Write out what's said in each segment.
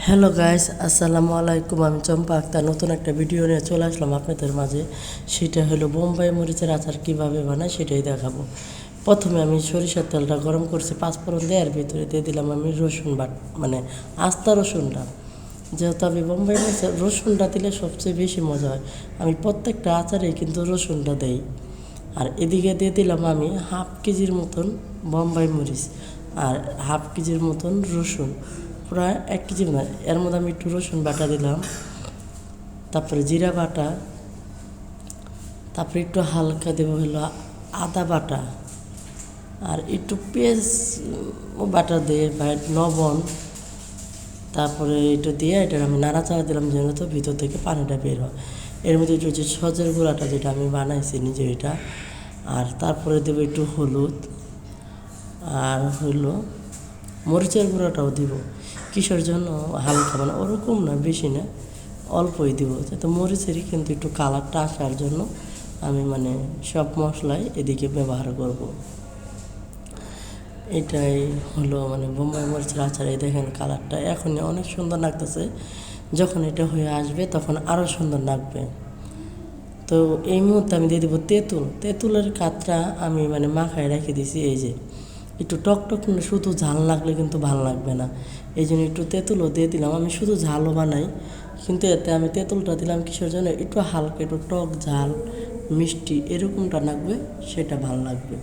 Hello guys, আসসালামু আলাইকুম। আমি চম্পা আক্তার নতুন একটা ভিডিও নিয়ে চলে আসলাম আপনাদের মাঝে। সেটা হলো বোম্বাই মরিচের আচার কিভাবে বানায় সেটাই দেখাবো। প্রথমে আমি সরিষার তেলটা গরম করছি, পাঁচফোড়ন দেওয়ার ভিতরে দিয়ে দিলাম আমি রসুন মানে আস্তা রসুনটা। যেহেতু আমি বোম্বাই মরিচের রসুনটা দিলে সবচেয়ে বেশি মজা হয়, আমি প্রত্যেকটা আচারেই কিন্তু রসুনটা দেই। আর এদিকে দিয়ে দিলাম আমি হাফ কেজির মতন বোম্বাই মরিচ আর হাফ কেজির মতন রসুন, প্রায় 1 কেজি না। এর মধ্যে আমি একটু রসুন বাটা দিলাম, তারপরে জিরা বাটা, তারপরে একটু হালকা দেবো হলো আদা বাটা, আর একটু পেঁয়াজ বাটা দিয়ে বা লবণ, তারপরে একটু দিয়ে এটা আমি নাড়াচাড়া দিলাম যেন তো ভিতর থেকে পানিটা বের হয়। এর মধ্যে একটু যে সজের গুঁড়াটা যেটা আমি বানাইছি নিজে এটা, আর তারপরে দেবো একটু হলুদ, আর হলো মরিচের গুঁড়োটাও দিব। কিসের জন্য? হালকা, মানে ওরকম না, বেশি না, অল্পই দিব, যাতে মরিচেরই কিন্তু একটু কালারটা আসার জন্য আমি মানে সব মশলাই এদিকে ব্যবহার করব। এটাই হলো মানে বোম্বাই মরিচের আচার। এই দেখেন কালারটা এখন অনেক সুন্দর লাগতেছে, যখন এটা হয়ে আসবে তখন আরও সুন্দর লাগবে। তো এই মুহূর্তে আমি দিয়ে দেবো তেঁতুলের কাতটা আমি মানে মাখায় রেখে দিয়েছি। এই যে একটু টকটক, শুধু ঝাল লাগলে কিন্তু ভালো লাগবে না, এই জন্য একটু তেঁতুলও দিয়ে দিলাম। আমি শুধু ঝালও বানাই, কিন্তু এতে আমি তেঁতুলটা দিলাম কিসের জন্য? একটু হালকা, একটু টক ঝাল মিষ্টি এরকমটা লাগবে, সেটা ভালো লাগবে।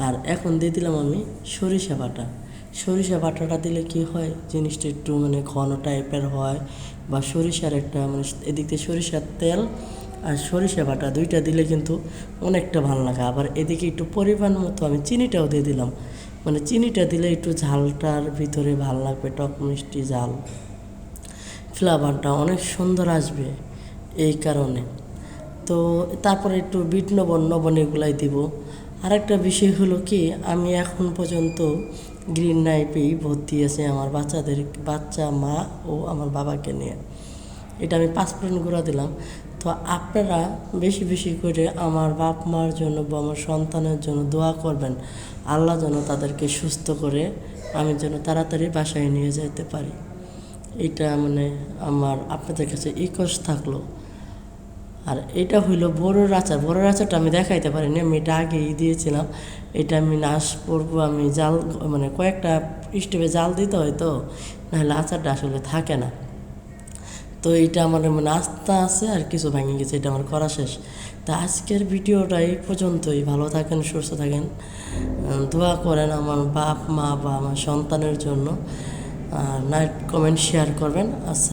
আর এখন দিয়ে দিলাম আমি সরিষা বাটাটা দিলে কি হয়, জিনিসটা একটু মানে ঘন টাইপের হয়, বা সরিষার একটা মানে এদিক দিয়ে সরিষার তেল আর সরিষা বাটা দুইটা দিলে কিন্তু অনেকটা ভালো লাগে। আবার এদিকে একটু পরিমাণ মতো আমি চিনিটাও দিয়ে দিলাম, মানে চিনিটা দিলে একটু ঝালটার ভিতরে ভালো লাগবে, টক মিষ্টি ঝাল ফ্লেভারটা অনেক সুন্দর আসবে এই কারণে। তো তারপরে একটু বিট লবণ এগুলাই দিব। আরেকটা বিষয় হলো কি, আমি এখন পর্যন্ত গ্রিন নাইফেই ভর্তি আছে আমার বাচ্চা মা ও আমার বাবাকে নিয়ে। এটা আমি পাঁচফোড়ন গুঁড়া দিলাম। তো আপনারা বেশি বেশি করে আমার বাপ মার জন্য বা আমার সন্তানের জন্য দোয়া করবেন, আল্লাহ যেন তাদেরকে সুস্থ করে আমি যেন তাড়াতাড়ি বাসায় নিয়ে যেতে পারি। এটা মানে আমার আপনাদের কাছে রিকোয়েস্ট থাকলো। আর এটা হইলো বড়োর আচারটা আমি দেখাইতে পারিনি, আমি এটা আগেই দিয়েছিলাম। এটা আমি নাশ করবো, আমি জাল মানে কয়েকটা স্টোভে জাল দিতে হয়, তো নাহলে আচারটা আসলে থাকে না। তো এইটা আমার মানে আস্থা আছে, আর কিছু ভেঙে গেছে, এটা আমার করা শেষ। তা আজকের ভিডিওটা এই পর্যন্তই। ভালো থাকেন, সুস্থ থাকেন, দোয়া করেন আমার বাপ মা বা আমার সন্তানের জন্য, আর লাইক কমেন্ট শেয়ার করবেন। আচ্ছা।